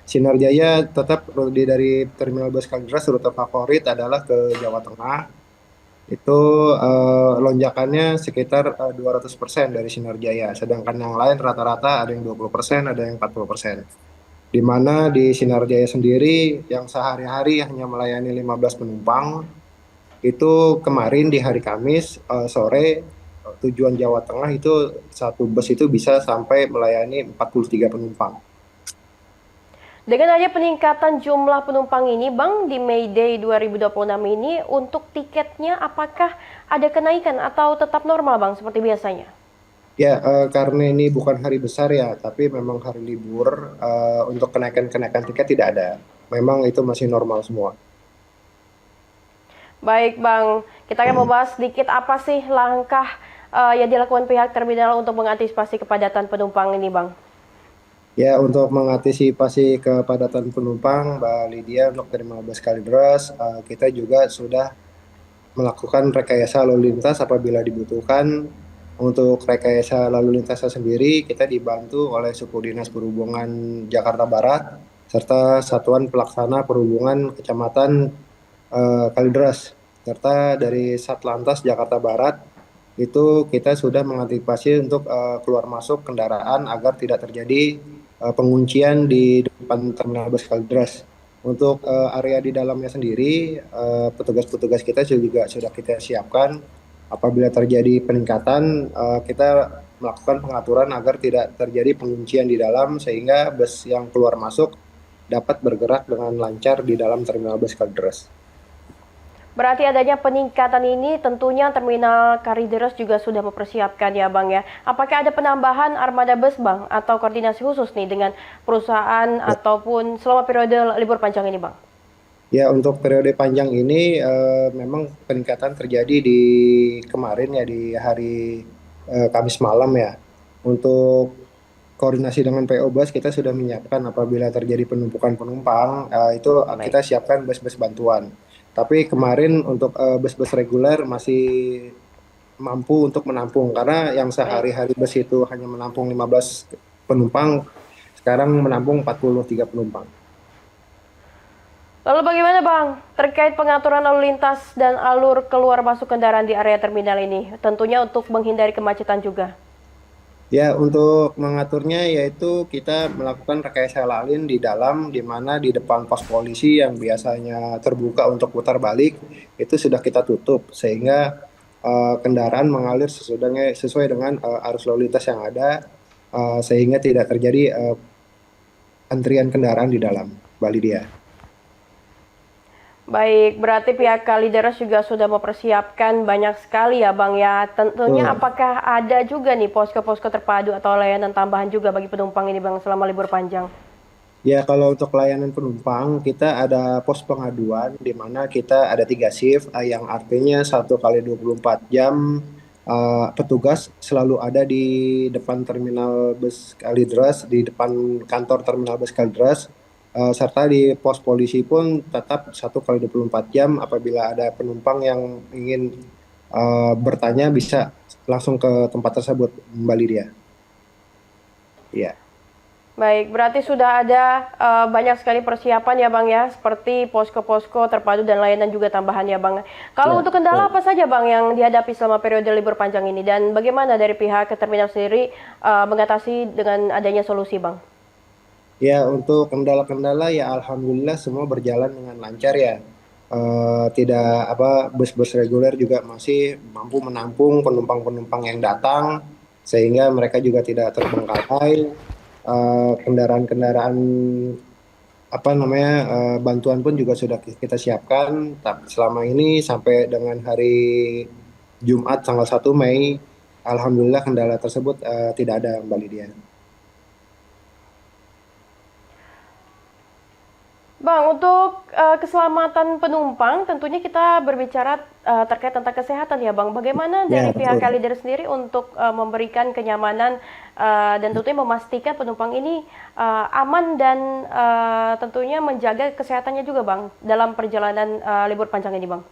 Sinar Jaya tetap dari terminal bus Kalideres rute favorit adalah ke Jawa Tengah. Itu lonjakannya sekitar 200% dari Sinar Jaya. Sedangkan yang lain rata-rata ada yang 20%, ada yang 40%. Di mana di Sinar Jaya sendiri yang sehari-hari hanya melayani 15 penumpang, itu kemarin di hari Kamis sore tujuan Jawa Tengah itu satu bus itu bisa sampai melayani 43 penumpang. Dengan adanya peningkatan jumlah penumpang ini, Bang, di May Day 2026 ini, untuk tiketnya apakah ada kenaikan atau tetap normal, Bang, seperti biasanya? Ya, karena ini bukan hari besar ya, tapi memang hari libur, untuk kenaikan tiket tidak ada. Memang itu masih normal semua. Baik, Bang. Kita akan membahas sedikit apa sih langkah yang dilakukan pihak terminal untuk mengantisipasi kepadatan penumpang ini, Bang? Ya, untuk mengantisipasi kepadatan penumpang, Mbak Lydia, untuk terminal bus Kalideres, kita juga sudah melakukan rekayasa lalu lintas apabila dibutuhkan. Untuk rekayasa lalu lintasnya sendiri, kita dibantu oleh Suku Dinas Perhubungan Jakarta Barat, serta Satuan Pelaksana Perhubungan Kecamatan Kalideres, serta dari Satlantas Jakarta Barat. Itu kita sudah mengantisipasi untuk keluar masuk kendaraan agar tidak terjadi penguncian di depan terminal bus Kalideres. Untuk area di dalamnya sendiri, petugas-petugas kita juga sudah kita siapkan. Apabila terjadi peningkatan, kita melakukan pengaturan agar tidak terjadi penguncian di dalam, sehingga bus yang keluar masuk dapat bergerak dengan lancar di dalam terminal bus Kalideres. Berarti adanya peningkatan ini tentunya terminal Kalideres juga sudah mempersiapkan ya, Bang ya. Apakah ada penambahan armada bus, Bang, atau koordinasi khusus nih dengan perusahaan ataupun selama periode libur panjang ini, Bang? Ya, untuk periode panjang ini memang peningkatan terjadi di kemarin ya, di hari Kamis malam ya. Untuk koordinasi dengan PO Bus, kita sudah menyiapkan apabila terjadi penumpukan penumpang, itu kita siapkan bus-bus bantuan. Tapi kemarin untuk bus-bus reguler masih mampu untuk menampung, karena yang sehari-hari bus itu hanya menampung 15 penumpang, sekarang menampung 43 penumpang. Lalu bagaimana, Bang, terkait pengaturan lalu lintas dan alur keluar masuk kendaraan di area terminal ini? Tentunya untuk menghindari kemacetan juga. Ya, untuk mengaturnya yaitu kita melakukan rekayasa lalu lintas di dalam, di mana di depan pos polisi yang biasanya terbuka untuk putar balik, itu sudah kita tutup, sehingga kendaraan mengalir sesuai dengan arus lalu lintas yang ada, sehingga tidak terjadi antrian kendaraan di dalam, Mbak Lydia. Baik, berarti pihak Kalideres juga sudah mempersiapkan banyak sekali ya, Bang ya. Tentunya apakah ada juga nih posko-posko terpadu atau layanan tambahan juga bagi penumpang ini, Bang, selama libur panjang? Ya, kalau untuk layanan penumpang, kita ada pos pengaduan di mana kita ada 3 shift, yang artinya 1 kali 24 jam petugas selalu ada di depan terminal bus Kalideres, di depan kantor terminal bus Kalideres. Serta di pos polisi pun tetap 1 kali 24 jam, apabila ada penumpang yang ingin bertanya bisa langsung ke tempat tersebut, Mbak Lydia. Ya. Baik, berarti sudah ada banyak sekali persiapan ya, Bang ya, seperti posko-posko terpadu dan layanan juga tambahan ya, Bang. Kalau untuk kendala apa saja, Bang, yang dihadapi selama periode libur panjang ini, dan bagaimana dari pihak terminal sendiri mengatasi dengan adanya solusi, Bang? Ya, untuk kendala-kendala ya alhamdulillah semua berjalan dengan lancar ya. Tidak bus-bus reguler juga masih mampu menampung penumpang-penumpang yang datang, sehingga mereka juga tidak terbengkalai. Kendaraan-kendaraan bantuan pun juga sudah kita siapkan. Selama ini sampai dengan hari Jumat tanggal 1 Mei, alhamdulillah kendala tersebut tidak ada, Mbak Lydia. Bang, untuk keselamatan penumpang tentunya kita berbicara terkait tentang kesehatan ya, Bang. Bagaimana dari pihak Kalideres sendiri untuk memberikan kenyamanan dan tentunya memastikan penumpang ini aman dan tentunya menjaga kesehatannya juga, Bang, dalam perjalanan libur panjang ini, Bang?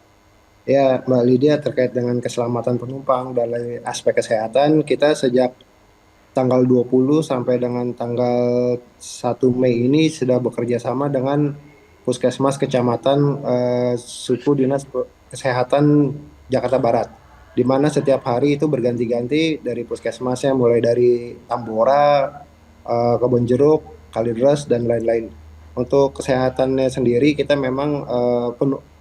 Ya, Mbak Lydia, terkait dengan keselamatan penumpang dari aspek kesehatan, kita sejak tanggal 20 sampai dengan tanggal 1 Mei ini sudah bekerja sama dengan Puskesmas Kecamatan Suku Dinas Kesehatan Jakarta Barat, di mana setiap hari itu berganti-ganti dari puskesmasnya, mulai dari Tambora, Kebonjeruk, Kalideres, dan lain-lain. Untuk kesehatannya sendiri kita memang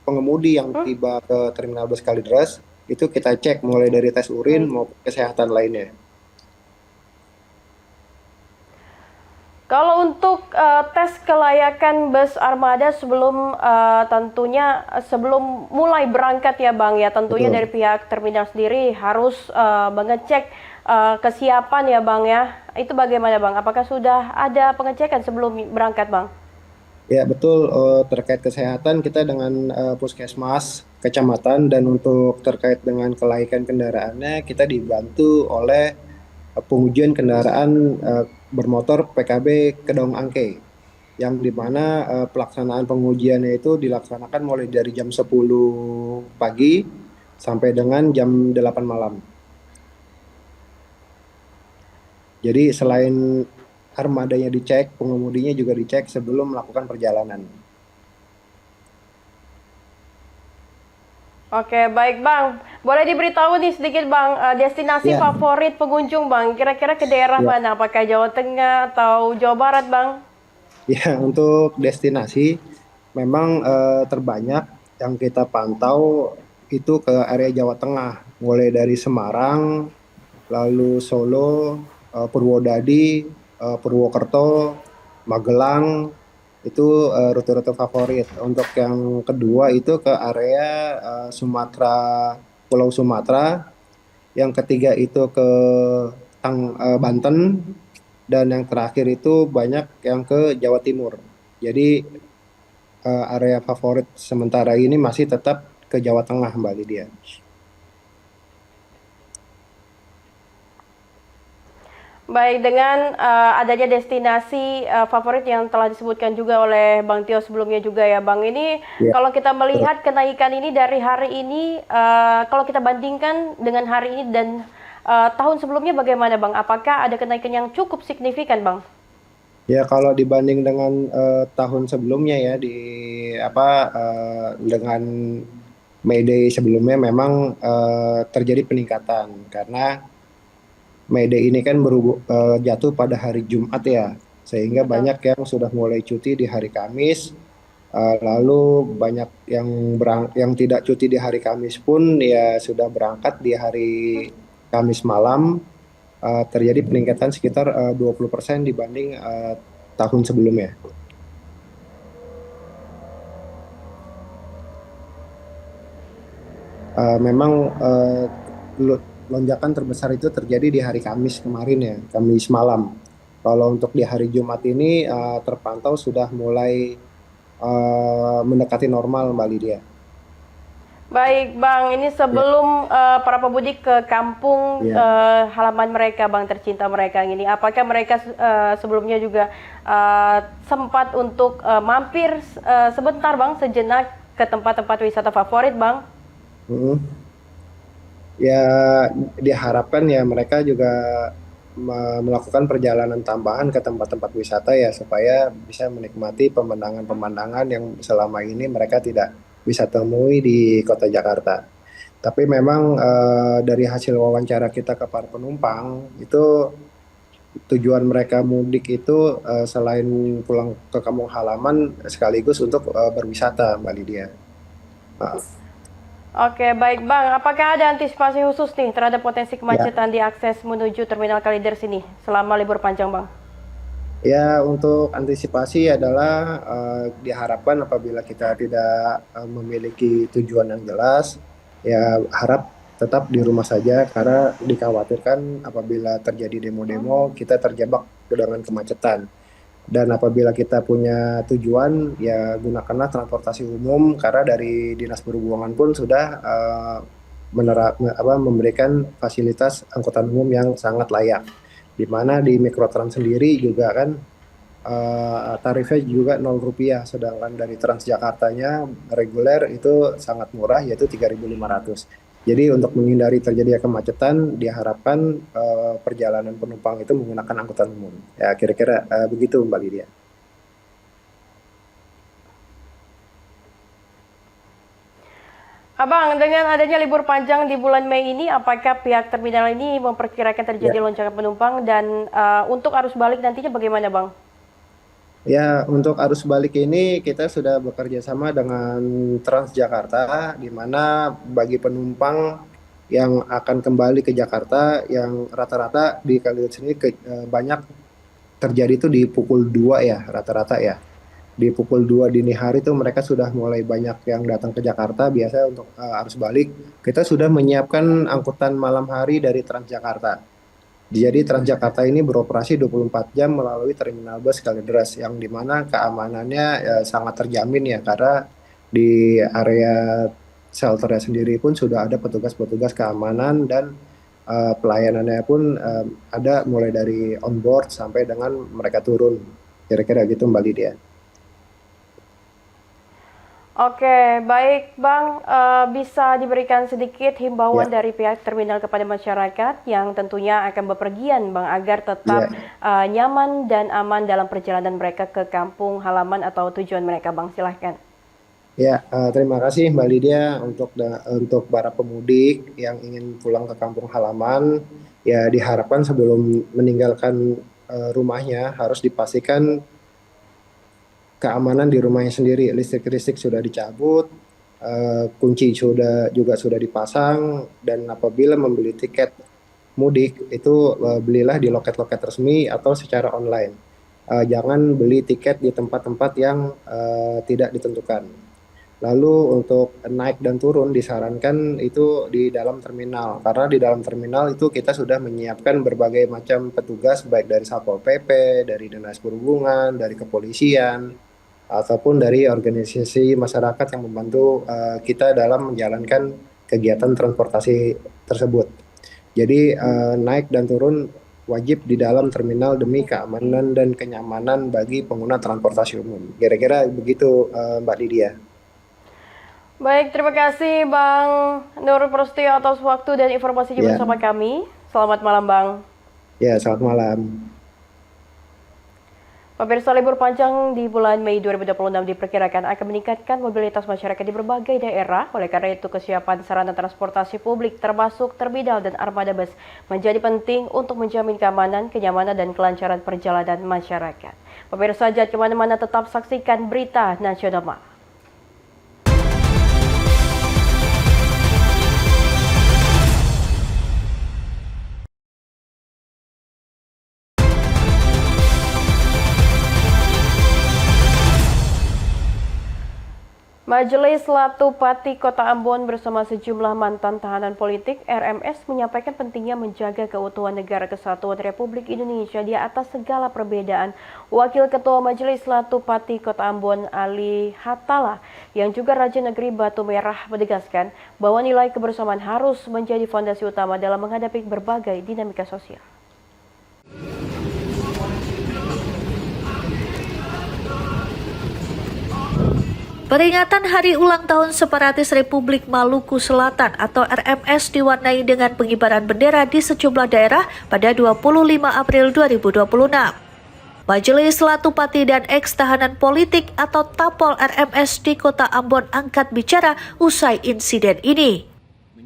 pengemudi yang tiba ke Terminal Bus Kalideres itu kita cek mulai dari tes urin maupun kesehatan lainnya. Kalau untuk tes kelayakan bus armada sebelum tentunya sebelum mulai berangkat ya Bang ya, tentunya dari pihak terminal sendiri harus mengecek kesiapan ya Bang ya. Itu bagaimana Bang? Apakah sudah ada pengecekan sebelum berangkat Bang? Ya betul, terkait kesehatan kita dengan puskesmas kecamatan, dan untuk terkait dengan kelaikan kendaraannya kita dibantu oleh pengujian kendaraan bermotor PKB Kedong Angke, yang dimana pelaksanaan pengujiannya itu dilaksanakan mulai dari jam 10 pagi sampai dengan jam 8 malam. Jadi selain armadanya dicek, pengemudinya juga dicek sebelum melakukan perjalanan. Oke, baik Bang. Boleh diberitahu nih sedikit Bang, destinasi favorit pengunjung Bang, kira-kira ke daerah mana? Apakah Jawa Tengah atau Jawa Barat Bang? Ya, untuk destinasi memang terbanyak yang kita pantau itu ke area Jawa Tengah, mulai dari Semarang, lalu Solo, Purwodadi, Purwokerto, Magelang, itu rute-rute favorit. Untuk yang kedua itu ke area Sumatera, Pulau Sumatera. Yang ketiga itu ke Banten, dan yang terakhir itu banyak yang ke Jawa Timur. Jadi area favorit sementara ini masih tetap ke Jawa Tengah, Mbak Lydia. Baik, dengan adanya destinasi favorit yang telah disebutkan juga oleh Bang Tio sebelumnya juga ya Bang, ini kalau kita melihat kenaikan ini dari hari ini, kalau kita bandingkan dengan hari ini dan tahun sebelumnya bagaimana Bang? Apakah ada kenaikan yang cukup signifikan Bang? Ya, kalau dibanding dengan tahun sebelumnya ya, dengan May Day sebelumnya memang terjadi peningkatan, karena May Day ini kan jatuh pada hari Jumat ya, sehingga banyak yang sudah mulai cuti di hari Kamis, lalu banyak yang tidak cuti di hari Kamis pun ya sudah berangkat di hari Kamis malam. Terjadi peningkatan sekitar 20% dibanding tahun sebelumnya. Memang lonjakan terbesar itu terjadi di hari Kamis kemarin ya, Kamis malam. Kalau untuk di hari Jumat ini terpantau sudah mulai mendekati normal, Mbak Lydia. Baik Bang, ini sebelum para pemudik ke kampung halaman mereka Bang, tercinta mereka ini, apakah mereka sebelumnya juga sempat untuk mampir sebentar Bang, sejenak ke tempat-tempat wisata favorit Bang? Ya, diharapkan ya mereka juga melakukan perjalanan tambahan ke tempat-tempat wisata ya, supaya bisa menikmati pemandangan-pemandangan yang selama ini mereka tidak bisa temui di kota Jakarta. Tapi memang dari hasil wawancara kita ke para penumpang, itu tujuan mereka mudik itu selain pulang ke kampung halaman, sekaligus untuk berwisata, Mbak Lydia. Oke, baik Bang. Apakah ada antisipasi khusus nih terhadap potensi kemacetan di akses menuju Terminal Kalideres ini selama libur panjang Bang? Ya, untuk antisipasi adalah diharapkan apabila kita tidak memiliki tujuan yang jelas, ya harap tetap di rumah saja, karena dikhawatirkan apabila terjadi demo-demo kita terjebak dengan kemacetan. Dan apabila kita punya tujuan, ya gunakanlah transportasi umum, karena dari Dinas Perhubungan pun sudah memberikan fasilitas angkutan umum yang sangat layak. Di mana di Mikrotrans sendiri juga kan tarifnya juga Rp0, sedangkan dari Transjakartanya reguler itu sangat murah, yaitu 3.500. Jadi untuk menghindari terjadinya kemacetan, diharapkan perjalanan penumpang itu menggunakan angkutan umum. Ya, kira-kira begitu Mbak Lydia. Abang, dengan adanya libur panjang di bulan Mei ini, apakah pihak terminal ini memperkirakan terjadi lonjakan penumpang, dan untuk arus balik nantinya bagaimana Bang? Ya, untuk arus balik ini kita sudah bekerja sama dengan Transjakarta, di mana bagi penumpang yang akan kembali ke Jakarta, yang rata-rata di Kaliut sini banyak terjadi itu di pukul 2 ya, rata-rata ya. Di pukul 2 dini hari itu mereka sudah mulai banyak yang datang ke Jakarta, biasanya untuk arus balik. Kita sudah menyiapkan angkutan malam hari dari Transjakarta. Jadi Transjakarta ini beroperasi 24 jam melalui terminal bus Kalideres yang dimana keamanannya sangat terjamin ya, karena di area shelternya sendiri pun sudah ada petugas-petugas keamanan dan pelayanannya pun ada mulai dari on board sampai dengan mereka turun. Kira-kira gitu Mbak Lydia. Oke, baik Bang, bisa diberikan sedikit himbauan dari pihak terminal kepada masyarakat yang tentunya akan bepergian Bang, agar tetap nyaman dan aman dalam perjalanan mereka ke kampung halaman atau tujuan mereka Bang, silahkan. Ya, terima kasih Mbak Lydia untuk para pemudik yang ingin pulang ke kampung halaman. Ya, diharapkan sebelum meninggalkan rumahnya harus dipastikan keamanan di rumahnya sendiri, listrik sudah dicabut, kunci juga sudah dipasang, dan apabila membeli tiket mudik itu belilah di loket-loket resmi atau secara online. Jangan beli tiket di tempat-tempat yang tidak ditentukan. Lalu untuk naik dan turun disarankan itu di dalam terminal, karena di dalam terminal itu kita sudah menyiapkan berbagai macam petugas baik dari Satpol PP, dari Dinas Perhubungan, dari kepolisian, ataupun dari organisasi masyarakat yang membantu kita dalam menjalankan kegiatan transportasi tersebut. Jadi naik dan turun wajib di dalam terminal demi keamanan dan kenyamanan bagi pengguna transportasi umum. Kira-kira begitu Mbak Lydia. Baik, terima kasih Bang Nur Prasetyo atas waktu dan informasinya bersama kami. Selamat malam Bang. Ya, selamat malam. Pemirsa, libur panjang di bulan Mei 2026 diperkirakan akan meningkatkan mobilitas masyarakat di berbagai daerah. Oleh karena itu, kesiapan sarana transportasi publik termasuk terminal dan armada bus menjadi penting untuk menjamin keamanan, kenyamanan, dan kelancaran perjalanan masyarakat. Pemirsa, jangan kemana-mana, tetap saksikan Berita Nasional. Majelis Latupati Kota Ambon bersama sejumlah mantan tahanan politik RMS menyampaikan pentingnya menjaga keutuhan Negara Kesatuan Republik Indonesia di atas segala perbedaan. Wakil Ketua Majelis Latupati Kota Ambon Ali Hatala yang juga Raja Negeri Batu Merah menegaskan bahwa nilai kebersamaan harus menjadi fondasi utama dalam menghadapi berbagai dinamika sosial. Peringatan Hari Ulang Tahun Separatis Republik Maluku Selatan atau RMS diwarnai dengan pengibaran bendera di sejumlah daerah pada 25 April 2026. Majelis Latupati dan eks-tahanan politik atau Tapol RMS di Kota Ambon angkat bicara usai insiden ini.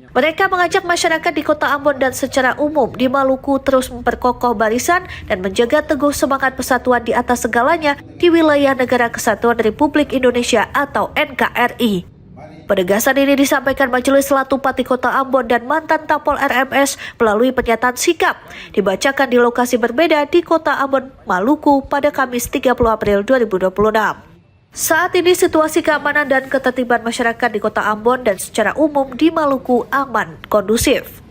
Mereka mengajak masyarakat di Kota Ambon dan secara umum di Maluku terus memperkokoh barisan dan menjaga teguh semangat persatuan di atas segalanya di wilayah Negara Kesatuan Republik Indonesia atau NKRI. Penegasan ini disampaikan Majelis Latupati Kota Ambon dan mantan Tapol RMS melalui pernyataan sikap dibacakan di lokasi berbeda di Kota Ambon, Maluku pada Kamis 30 April 2026. Saat ini situasi keamanan dan ketertiban masyarakat di Kota Ambon dan secara umum di Maluku aman, kondusif.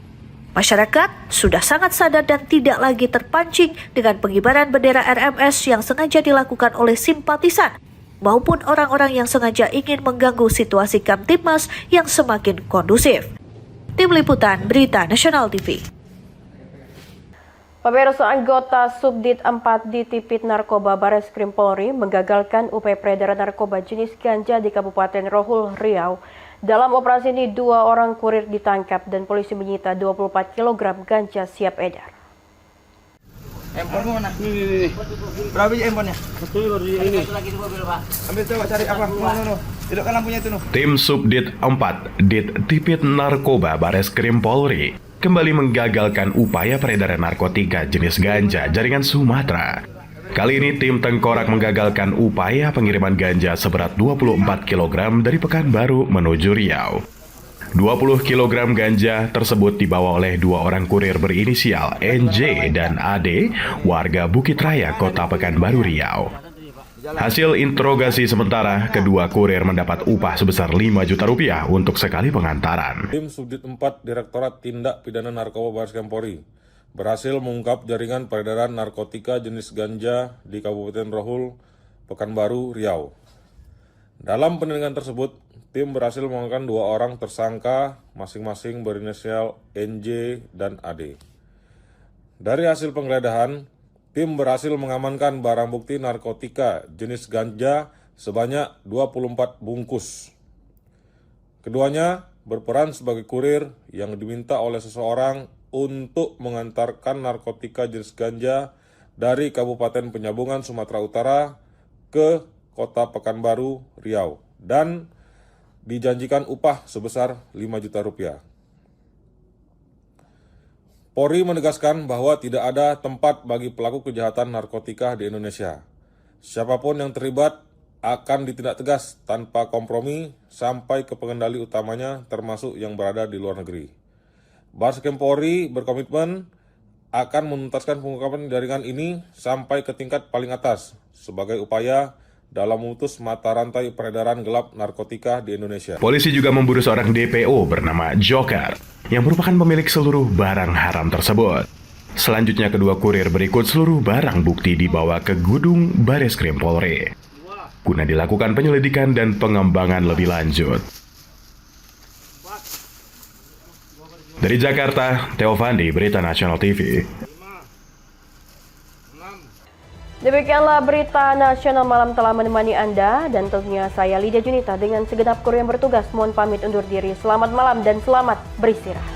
Masyarakat sudah sangat sadar dan tidak lagi terpancing dengan pengibaran bendera RMS yang sengaja dilakukan oleh simpatisan maupun orang-orang yang sengaja ingin mengganggu situasi Kamtibmas yang semakin kondusif. Tim Liputan Berita Nasional TV. Pemirsa, anggota Subdit 4 di Tipit Narkoba Bareskrim Polri menggagalkan upaya peredaran narkoba jenis ganja di Kabupaten Rohul, Riau. Dalam operasi ini 2 orang kurir ditangkap dan polisi menyita 24 kg ganja siap edar. Handphone mana? Nih. Berapa handphonenya? Satu ini. Ambil coba cari apa? No. Hidupkan lampunya itu, no. Tim Subdit 4 Dit Tipit Narkoba Bareskrim Polri kembali menggagalkan upaya peredaran narkotika jenis ganja jaringan Sumatera. Kali ini tim Tengkorak menggagalkan upaya pengiriman ganja seberat 24 kg dari Pekanbaru menuju Riau. 20 kg ganja tersebut dibawa oleh dua orang kurir berinisial NJ dan AD, warga Bukit Raya, Kota Pekanbaru Riau. Hasil interogasi sementara, kedua kurir mendapat upah sebesar 5 juta rupiah untuk sekali pengantaran. Tim Subdit 4 Direktorat Tindak Pidana Narkoba Bareskrim Polri berhasil mengungkap jaringan peredaran narkotika jenis ganja di Kabupaten Rohul, Pekanbaru, Riau. Dalam penyelidikan tersebut, tim berhasil mengamankan dua orang tersangka masing-masing berinisial NJ dan AD. Dari hasil penggeledahan, tim berhasil mengamankan barang bukti narkotika jenis ganja sebanyak 24 bungkus. Keduanya berperan sebagai kurir yang diminta oleh seseorang untuk mengantarkan narkotika jenis ganja dari Kabupaten Penyambungan, Sumatera Utara ke Kota Pekanbaru, Riau, dan dijanjikan upah sebesar 5 juta rupiah. Polri menegaskan bahwa tidak ada tempat bagi pelaku kejahatan narkotika di Indonesia. Siapapun yang terlibat akan ditindak tegas tanpa kompromi sampai ke pengendali utamanya, termasuk yang berada di luar negeri. Bareskrim Polri berkomitmen akan menuntaskan pengungkapan jaringan ini sampai ke tingkat paling atas sebagai upaya dalam memutus mata rantai peredaran gelap narkotika di Indonesia. Polisi juga memburu seorang DPO bernama Joker yang merupakan pemilik seluruh barang haram tersebut. Selanjutnya kedua kurir berikut seluruh barang bukti dibawa ke gedung Bareskrim Polri guna dilakukan penyelidikan dan pengembangan lebih lanjut. Dari Jakarta, Theo Fandi, Berita Nasional TV. Demikianlah Berita Nasional Malam telah menemani Anda, dan tentunya saya Lydia Junita dengan segenap kru yang bertugas mohon pamit undur diri. Selamat malam dan selamat beristirahat.